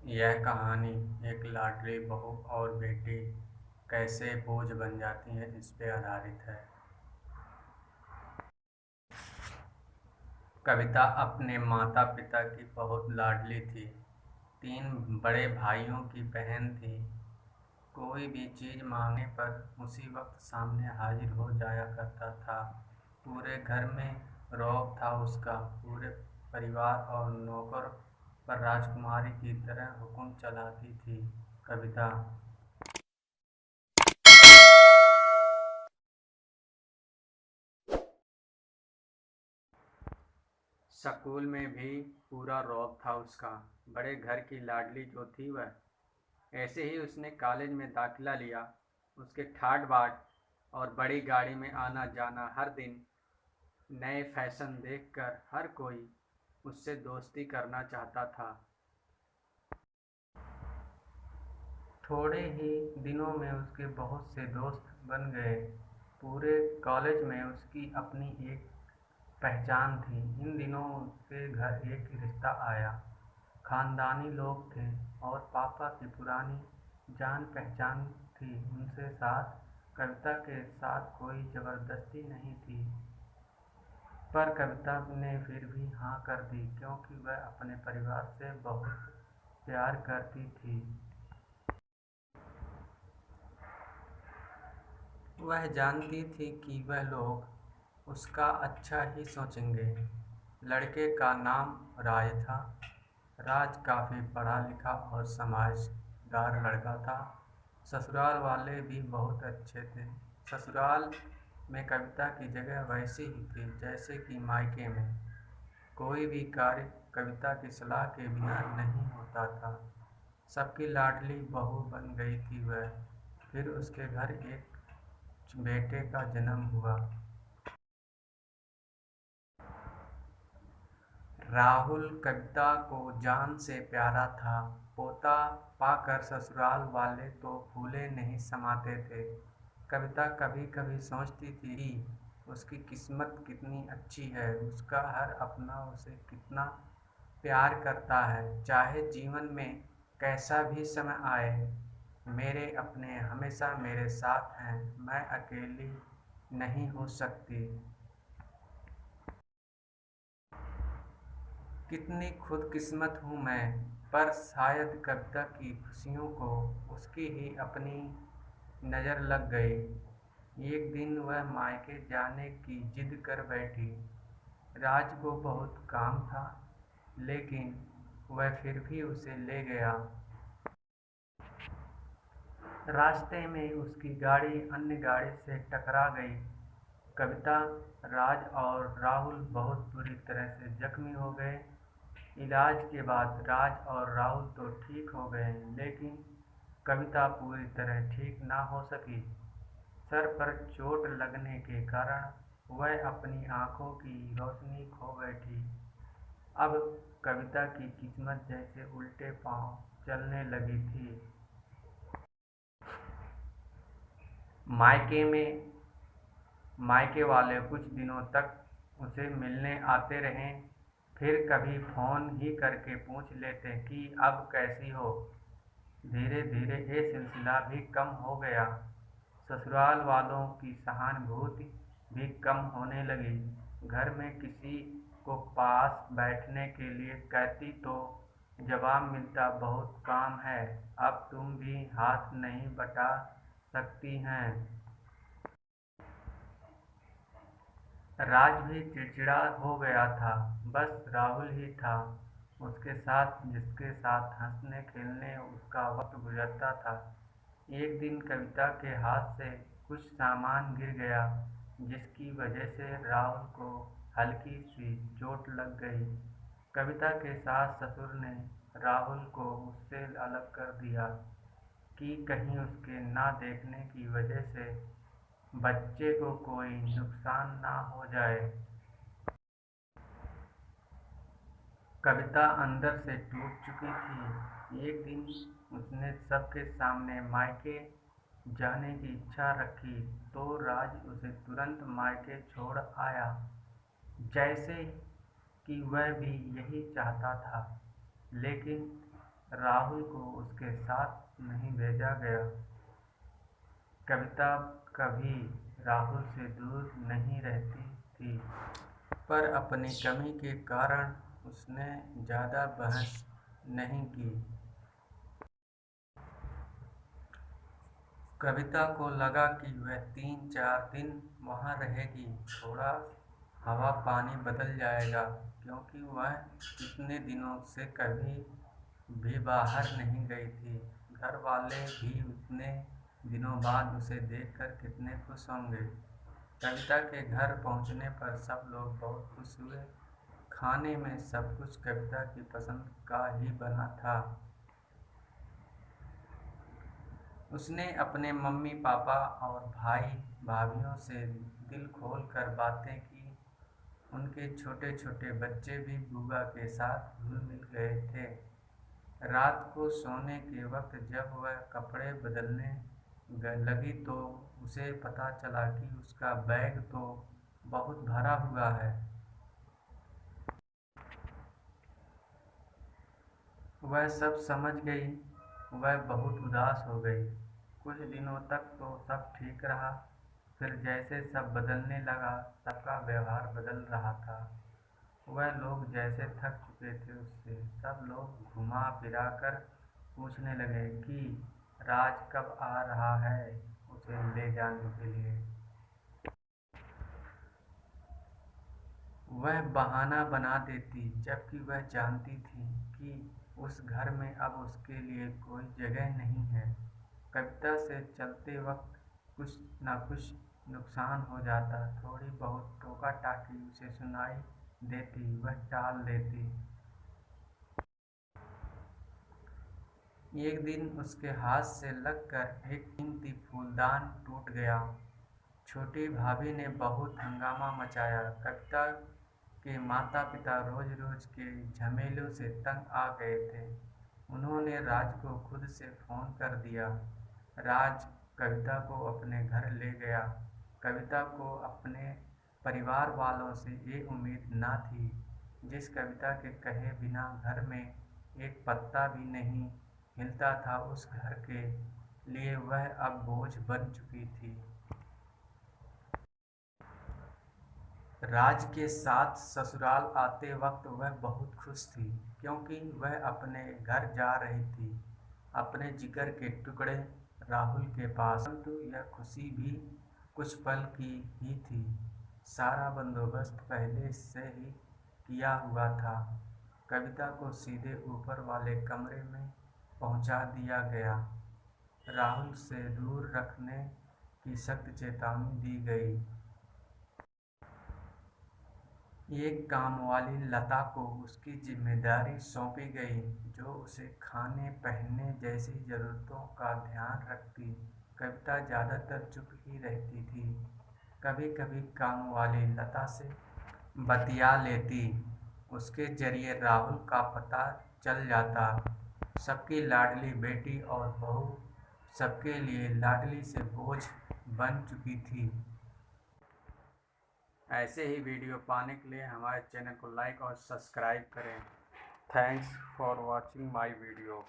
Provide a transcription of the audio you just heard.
यह कहानी एक लाडली बहू और बेटी कैसे बोझ बन जाती है इस पे आधारित है। कविता अपने माता पिता की बहुत लाडली थी। 3 बड़े भाइयों की बहन थी। कोई भी चीज़ मांगने पर उसी वक्त सामने हाजिर हो जाया करता था। पूरे घर में रौब था उसका। पूरे परिवार और नौकर पर राजकुमारी की तरह हुक्म चलाती थी कविता। स्कूल में भी पूरा रौब था उसका। बड़े घर की लाडली जो थी वह। ऐसे ही उसने कॉलेज में दाखिला लिया। उसके ठाट बाट और बड़ी गाड़ी में आना जाना हर दिन। नए फैशन देखकर हर कोई उससे दोस्ती करना चाहता था। थोड़े ही दिनों में उसके बहुत से दोस्त बन गए। पूरे कॉलेज में उसकी अपनी एक पहचान थी। इन दिनों उसके घर एक रिश्ता आया। खानदानी लोग थे और पापा की पुरानी जान पहचान थी। उनसे साथ कविता के साथ कोई ज़बरदस्ती नहीं थी, पर कविता ने फिर भी हाँ कर दी क्योंकि वह अपने परिवार से बहुत प्यार करती थी। वह जानती थी कि वह लोग उसका अच्छा ही सोचेंगे। लड़के का नाम राज था। राज काफ़ी पढ़ा लिखा और समझदार लड़का था। ससुराल वाले भी बहुत अच्छे थे। ससुराल में कविता की जगह वैसी ही थी जैसे कि मायके में। कोई भी कार्य कविता की सलाह के बिना नहीं होता था। सबकी लाडली बहू बन गई थी वह। फिर उसके घर एक बेटे का जन्म हुआ। राहुल कविता को जान से प्यारा था। पोता पाकर ससुराल वाले तो फूले नहीं समाते थे। कविता कभी कभी सोचती थी कि उसकी किस्मत कितनी अच्छी है। उसका हर अपना उसे कितना प्यार करता है। चाहे जीवन में कैसा भी समय आए, मेरे अपने हमेशा मेरे साथ हैं। मैं अकेली नहीं हो सकती। कितनी खुदकिस्मत हूँ मैं। पर शायद कविता की खुशियों को उसकी ही अपनी नज़र लग गई। एक दिन वह मायके जाने की जिद कर बैठी। राज को बहुत काम था, लेकिन वह फिर भी उसे ले गया। रास्ते में उसकी गाड़ी अन्य गाड़ी से टकरा गई। कविता, राज और राहुल बहुत बुरी तरह से जख्मी हो गए। इलाज के बाद राज और राहुल तो ठीक हो गए, लेकिन कविता पूरी तरह ठीक ना हो सकी। सर पर चोट लगने के कारण वह अपनी आंखों की रोशनी खो बैठी। अब कविता की किस्मत जैसे उल्टे पांव चलने लगी थी। मायके में मायके वाले कुछ दिनों तक उसे मिलने आते रहे। फिर कभी फ़ोन ही करके पूछ लेते कि अब कैसी हो। धीरे धीरे ये सिलसिला भी कम हो गया। ससुराल वालों की सहानुभूति भी कम होने लगी। घर में किसी को पास बैठने के लिए कहती तो जवाब मिलता, बहुत काम है, अब तुम भी हाथ नहीं बटा सकती हैं। राज भी चिड़चिड़ा हो गया था। बस राहुल ही था उसके साथ, जिसके साथ हंसने खेलने उसका वक्त गुजरता था। एक दिन कविता के हाथ से कुछ सामान गिर गया, जिसकी वजह से राहुल को हल्की सी चोट लग गई। कविता के सास ससुर ने राहुल को उससे अलग कर दिया कि कहीं उसके ना देखने की वजह से बच्चे को कोई नुकसान ना हो जाए। कविता अंदर से टूट चुकी थी। एक दिन उसने सबके सामने मायके जाने की इच्छा रखी तो राज उसे तुरंत मायके छोड़ आया, जैसे कि वह भी यही चाहता था। लेकिन राहुल को उसके साथ नहीं भेजा गया। कविता कभी राहुल से दूर नहीं रहती थी, पर अपनी कमी के कारण उसने ज़्यादा बहस नहीं की। कविता को लगा कि वह 3-4 दिन वहाँ रहेगी, थोड़ा हवा पानी बदल जाएगा, क्योंकि वह कितने दिनों से कभी भी बाहर नहीं गई थी। घर वाले भी उतने दिनों बाद उसे देखकर कितने खुश होंगे। कविता के घर पहुँचने पर सब लोग बहुत खुश हुए। खाने में सब कुछ कविता की पसंद का ही बना था। उसने अपने मम्मी पापा और भाई भाभीयों से दिल खोल कर बातें की। उनके छोटे छोटे बच्चे भी बुआ के साथ घुल मिल गए थे। रात को सोने के वक्त जब वह कपड़े बदलने लगी तो उसे पता चला कि उसका बैग तो बहुत भरा हुआ है। वह सब समझ गई। वह बहुत उदास हो गई। कुछ दिनों तक तो सब ठीक रहा, फिर जैसे सब बदलने लगा, सबका व्यवहार बदल रहा था। वह लोग जैसे थक चुके थे उससे। सब लोग घुमा फिरा कर पूछने लगे कि राज कब आ रहा है उसे ले जाने के लिए। वह बहाना बना देती, जबकि वह जानती थी कि उस घर में अब उसके लिए कोई जगह नहीं है। कविता से चलते वक्त कुछ न कुछ नुकसान हो जाता। थोड़ी बहुत टोका टाकी उसे सुनाई देती, वह टाल देती। एक दिन उसके हाथ से लगकर एक कीमती फूलदान टूट गया। छोटी भाभी ने बहुत हंगामा मचाया। कविता के माता पिता रोज रोज के झमेलों से तंग आ गए थे। उन्होंने राज को खुद से फोन कर दिया। राज कविता को अपने घर ले गया। कविता को अपने परिवार वालों से ये उम्मीद न थी। जिस कविता के कहे बिना घर में एक पत्ता भी नहीं हिलता था, उस घर के लिए वह अब बोझ बन चुकी थी। राज के साथ ससुराल आते वक्त वह बहुत खुश थी, क्योंकि वह अपने घर जा रही थी, अपने जिगर के टुकड़े राहुल के पास। परंतु यह खुशी भी कुछ पल की ही थी। सारा बंदोबस्त पहले से ही किया हुआ था। कविता को सीधे ऊपर वाले कमरे में पहुंचा दिया गया। राहुल से दूर रखने की सख्त चेतावनी दी गई। एक कामवाली लता को उसकी जिम्मेदारी सौंपी गई, जो उसे खाने पहनने जैसी ज़रूरतों का ध्यान रखती। कविता ज़्यादातर चुप ही रहती थी। कभी कभी कामवाली लता से बतिया लेती। उसके जरिए राहुल का पता चल जाता। सबकी लाडली बेटी और बहू सबके लिए लाडली से बोझ बन चुकी थी। ऐसे ही वीडियो पाने के लिए हमारे चैनल को लाइक और सब्सक्राइब करें। Thanks for watching my video.